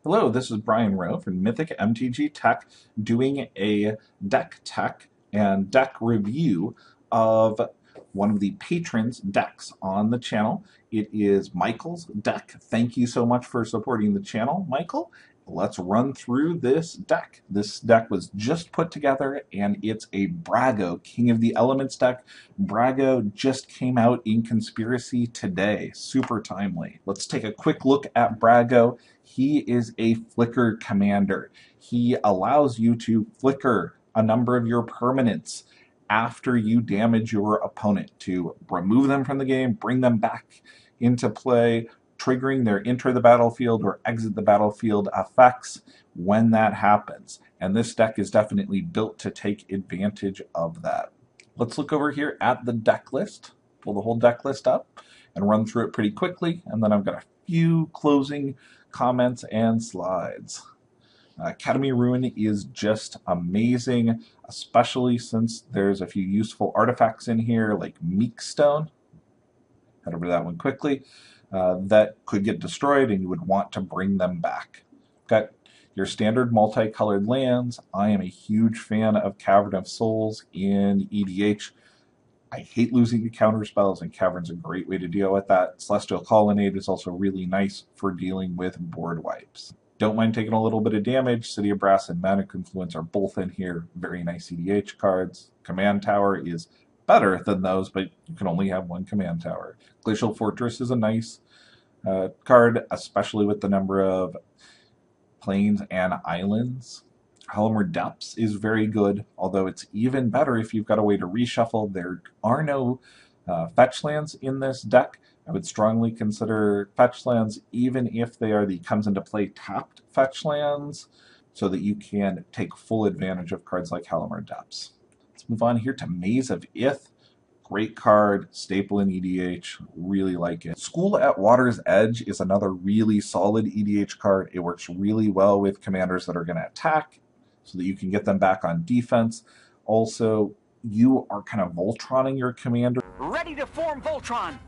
Hello, this is Brian Rowe from Mythic MTG Tech doing a deck tech and deck review of one of the patrons' decks on the channel. It is Michael's deck. Thank you so much for supporting the channel, Michael. Let's run through this deck. This deck was just put together and it's a Brago King of the Elements deck. Brago just came out in Conspiracy today. Super timely. Let's take a quick look at Brago. He is a flicker commander. He allows you to flicker a number of your permanents after you damage your opponent to remove them from the game, bring them back into play, triggering their enter the battlefield or exit the battlefield effects when that happens. And this deck is definitely built to take advantage of that. Let's look over here at the deck list, pull the whole deck list up and run through it pretty quickly, and then I've got a few closing comments and slides. Academy Ruin is just amazing, especially since there's a few useful artifacts in here like Meekstone. Head over to that one quickly. That could get destroyed and you would want to bring them back. Got your standard multicolored lands. I am a huge fan of Cavern of Souls in EDH. I hate losing to counter spells, and Cavern's a great way to deal with that. Celestial Colonnade is also really nice for dealing with board wipes. Don't mind taking a little bit of damage. City of Brass and Manic Influence are both in here. Very nice EDH cards. Command Tower is better than those, but you can only have one Command Tower. Glacial Fortress is a nice card, especially with the number of plains and islands. Helmer Depths is very good, although it's even better if you've got a way to reshuffle. There are no fetch lands in this deck. I would strongly consider fetch lands, even if they are the comes into play tapped fetch lands, so that you can take full advantage of cards like Helmer Depths. Let's move on here to Maze of Ith. Great card, staple in EDH, really like it. School at Water's Edge is another really solid EDH card. It works really well with commanders that are going to attack so that you can get them back on defense. Also, you are kind of Voltroning your commander. Ready to form Voltron!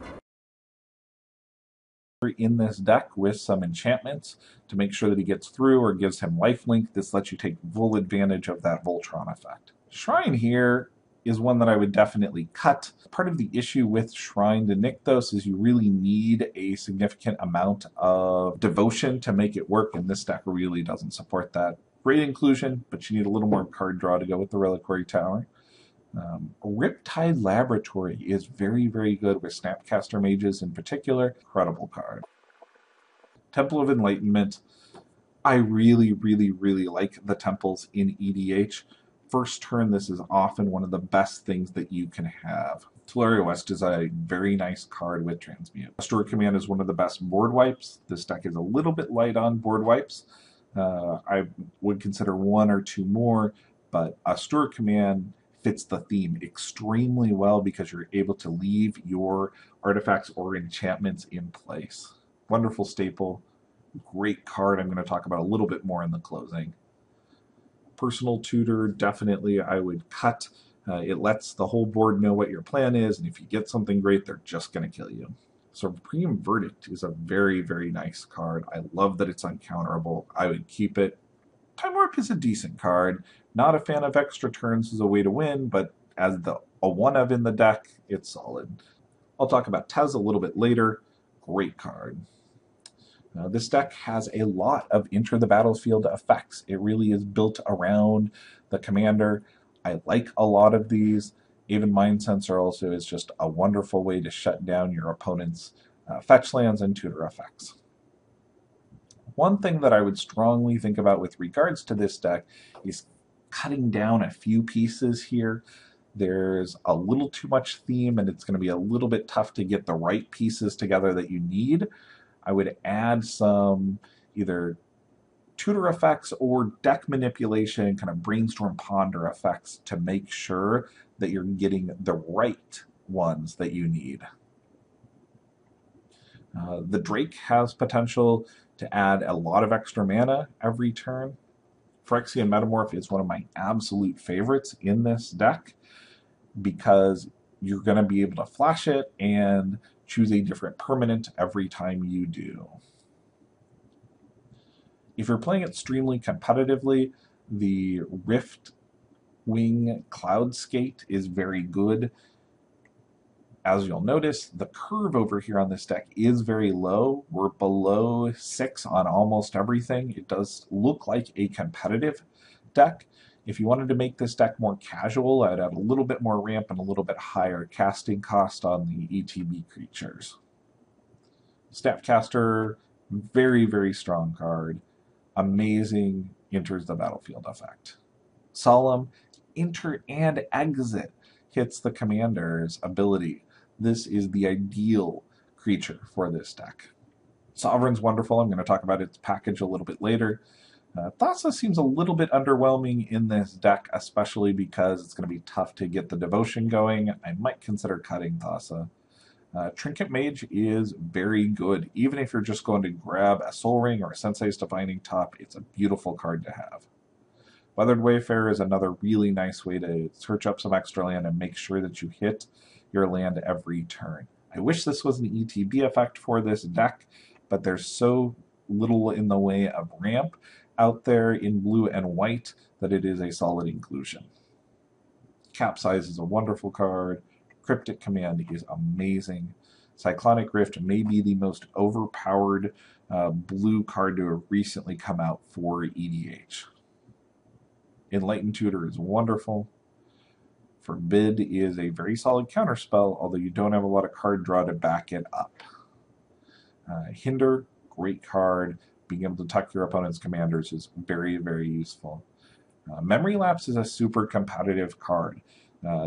In this deck with some enchantments to make sure that he gets through or gives him lifelink. This lets you take full advantage of that Voltron effect. Shrine here is one that I would definitely cut. Part of the issue with Shrine to Nykthos is you really need a significant amount of devotion to make it work, and this deck really doesn't support that. Great inclusion, but you need a little more card draw to go with the Reliquary Tower. Riptide Laboratory is very, very good with Snapcaster Mages in particular. Incredible card. Temple of Enlightenment. I really, really, really like the temples in EDH. First turn, this is often one of the best things that you can have. Tolaria West is a very nice card with Transmute. Austere Command is one of the best board wipes. This deck is a little bit light on board wipes. I would consider one or two more, but Austere Command fits the theme extremely well because you're able to leave your artifacts or enchantments in place. Wonderful staple. Great card I'm going to talk about a little bit more in the closing. Personal Tutor, definitely I would cut. It lets the whole board know what your plan is, and if you get something great, they're just going to kill you. Supreme Verdict is a very, very nice card. I love that it's uncounterable. I would keep it. Time Warp is a decent card. Not a fan of extra turns as a way to win, but as a one-of in the deck, it's solid. I'll talk about Tez a little bit later. Great card. This deck has a lot of enter the battlefield effects. It really is built around the commander. I like a lot of these. Aven Mindcensor also is just a wonderful way to shut down your opponent's fetch lands and tutor effects. One thing that I would strongly think about with regards to this deck is cutting down a few pieces here. There's a little too much theme, and it's going to be a little bit tough to get the right pieces together that you need. I would add some either tutor effects or deck manipulation, kind of brainstorm ponder effects to make sure that you're getting the right ones that you need. The Drake has potential to add a lot of extra mana every turn. Phyrexian Metamorph is one of my absolute favorites in this deck because you're going to be able to flash it and choose a different permanent every time you do. If you're playing extremely competitively, the Riftwing Cloudskate is very good. As you'll notice, the curve over here on this deck is very low. We're below 6 on almost everything. It does look like a competitive deck. If you wanted to make this deck more casual, I'd add a little bit more ramp and a little bit higher casting cost on the ETB creatures. Snapcaster, very, very strong card. Amazing enters the battlefield effect. Solemn, enter and exit, hits the commander's ability. This is the ideal creature for this deck. Sovereign's wonderful. I'm going to talk about its package a little bit later. Thassa seems a little bit underwhelming in this deck, especially because it's going to be tough to get the devotion going. I might consider cutting Thassa. Trinket Mage is very good. Even if you're just going to grab a Soul Ring or a Sensei's Divining Top, it's a beautiful card to have. Weathered Wayfarer is another really nice way to search up some extra land and make sure that you hit your land every turn. I wish this was an ETB effect for this deck, but there's so little in the way of ramp out there in blue and white that it is a solid inclusion. Capsize is a wonderful card. Cryptic Command is amazing. Cyclonic Rift may be the most overpowered blue card to have recently come out for EDH. Enlightened Tutor is wonderful. Forbid is a very solid counterspell, although you don't have a lot of card draw to back it up. Hinder, great card. Being able to tuck your opponent's commanders is very, very useful. Memory Lapse is a super competitive card.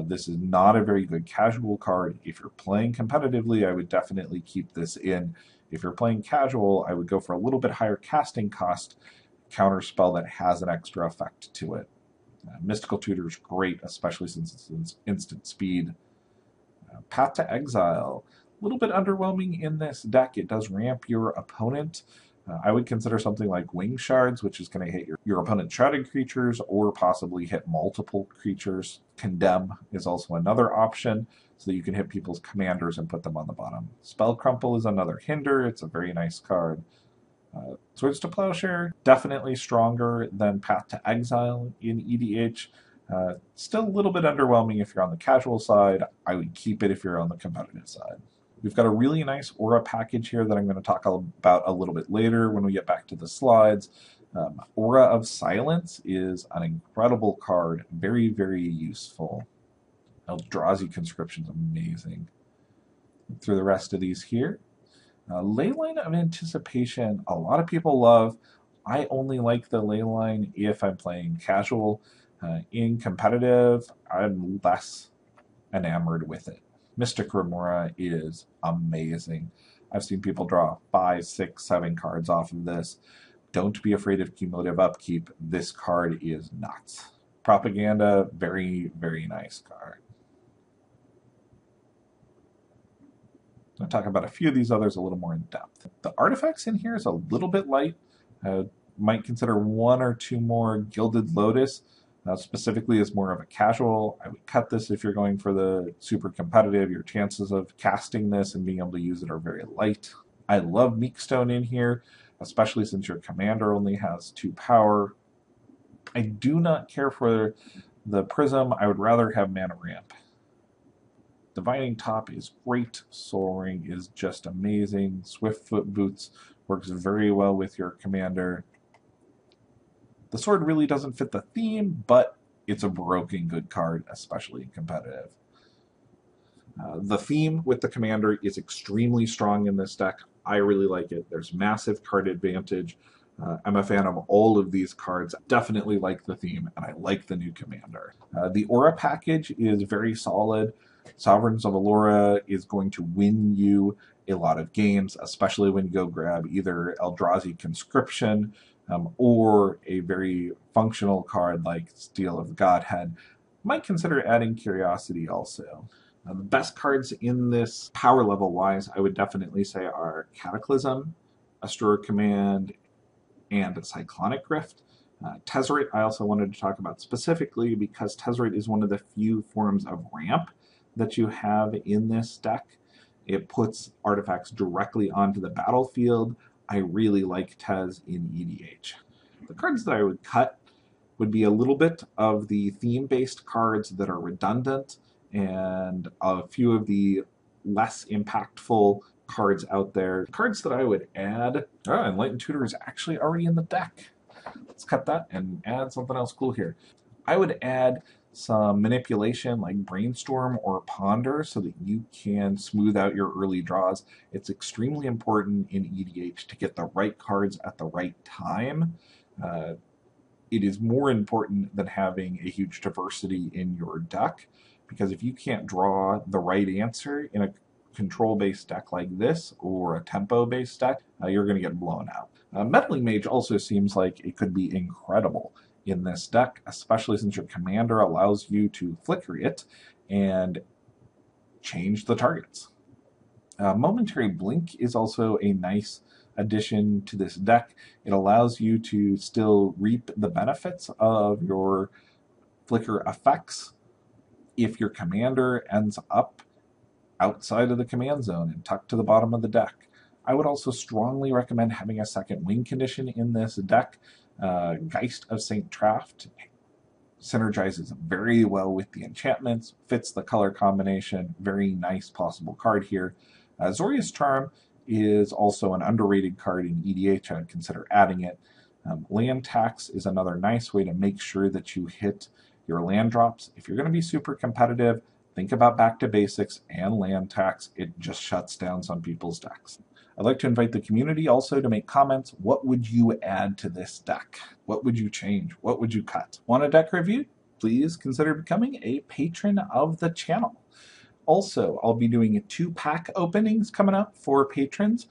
This is not a very good casual card. If you're playing competitively, I would definitely keep this in. If you're playing casual, I would go for a little bit higher casting cost counterspell that has an extra effect to it. Mystical Tutor is great, especially since it's instant speed. Path to Exile, a little bit underwhelming in this deck. It does ramp your opponent. I would consider something like Wing Shards, which is going to hit your opponent's shrouded creatures or possibly hit multiple creatures. Condemn is also another option, so that you can hit people's commanders and put them on the bottom. Spell Crumple is another hinder. It's a very nice card. Swords to Plowshare, definitely stronger than Path to Exile in EDH. Still a little bit underwhelming if you're on the casual side. I would keep it if you're on the competitive side. We've got a really nice Aura package here that I'm going to talk about a little bit later when we get back to the slides. Aura of Silence is an incredible card. Very, very useful. Eldrazi Conscription is amazing. Through the rest of these here. Leyline of Anticipation, a lot of people love. I only like the Leyline if I'm playing casual. In competitive, I'm less enamored with it. Mystic Remora is amazing. I've seen people draw 5, 6, 7 cards off of this. Don't be afraid of cumulative upkeep. This card is nuts. Propaganda, very, very nice card. I'll talk about a few of these others a little more in depth. The artifacts in here is a little bit light. Might consider 1 or 2 more Gilded Lotus. Specifically as more of a casual. I would cut this if you're going for the super competitive. Your chances of casting this and being able to use it are very light. I love Meekstone in here, especially since your commander only has 2 power. I do not care for the Prism. I would rather have Mana Ramp. Divining Top is great. Soul Ring is just amazing. Swiftfoot Boots works very well with your commander. The sword really doesn't fit the theme, but it's a broken good card, especially in competitive. The theme with the commander is extremely strong in this deck. I really like it. There's massive card advantage. I'm a fan of all of these cards. Definitely like the theme, and I like the new commander. The Aura package is very solid. Sovereigns of Allura is going to win you a lot of games, especially when you go grab either Eldrazi Conscription or a very functional card like Steel of Godhead. Might consider adding Curiosity also. The best cards in this power level wise, I would definitely say are Cataclysm, Austere Command, and Cyclonic Rift. Tezzeret I also wanted to talk about specifically because Tezzeret is one of the few forms of ramp that you have in this deck. It puts artifacts directly onto the battlefield. I really like Tez in EDH. The cards that I would cut would be a little bit of the theme-based cards that are redundant and a few of the less impactful cards out there. Cards that I would add, Enlightened Tutor is actually already in the deck. Let's cut that and add something else cool here. I would add some manipulation like Brainstorm or Ponder so that you can smooth out your early draws. It's extremely important in EDH to get the right cards at the right time. It is more important than having a huge diversity in your deck, because if you can't draw the right answer in a control-based deck like this or a tempo-based deck, you're going to get blown out. Meddling Mage also seems like it could be incredible in this deck, especially since your commander allows you to flicker it and change the targets. Momentary Blink is also a nice addition to this deck. It allows you to still reap the benefits of your flicker effects if your commander ends up outside of the command zone and tucked to the bottom of the deck. I would also strongly recommend having a second wing condition in this deck. Geist of St. Traft synergizes very well with the enchantments, fits the color combination, very nice possible card here. Azorius Charm is also an underrated card in EDH. I'd consider adding it. Land Tax is another nice way to make sure that you hit your land drops. If you're going to be super competitive, think about Back to Basics and Land Tax. It just shuts down some people's decks. I'd like to invite the community also to make comments. What would you add to this deck? What would you change? What would you cut? Want a deck review? Please consider becoming a patron of the channel. Also, I'll be doing 2 pack openings coming up for patrons.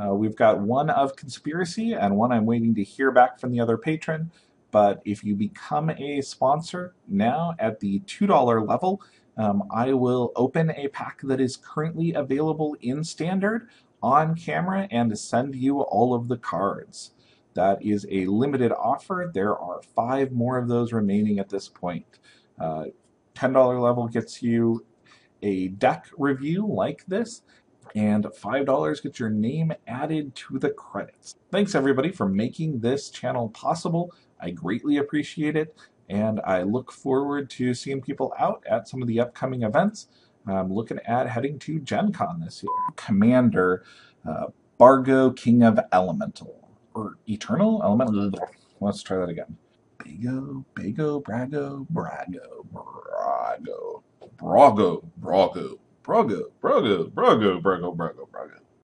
We've got one of Conspiracy and one I'm waiting to hear back from the other patron. But if you become a sponsor now at the $2 level, I will open a pack that is currently available in Standard on camera and send you all of the cards. That is a limited offer. There are 5 more of those remaining at this point. $10 level gets you a deck review like this, and $5 gets your name added to the credits. Thanks everybody for making this channel possible. I greatly appreciate it, and I look forward to seeing people out at some of the upcoming events. I'm looking at heading to Gen Con this year. Commander, Brago, King of Elemental. Or Eternal? Elemental? Let's try that again. Brago, Brago, Brago, Brago, Brago, Brago, Brago, Brago, Brago, Brago, Brago, Brago, Brago.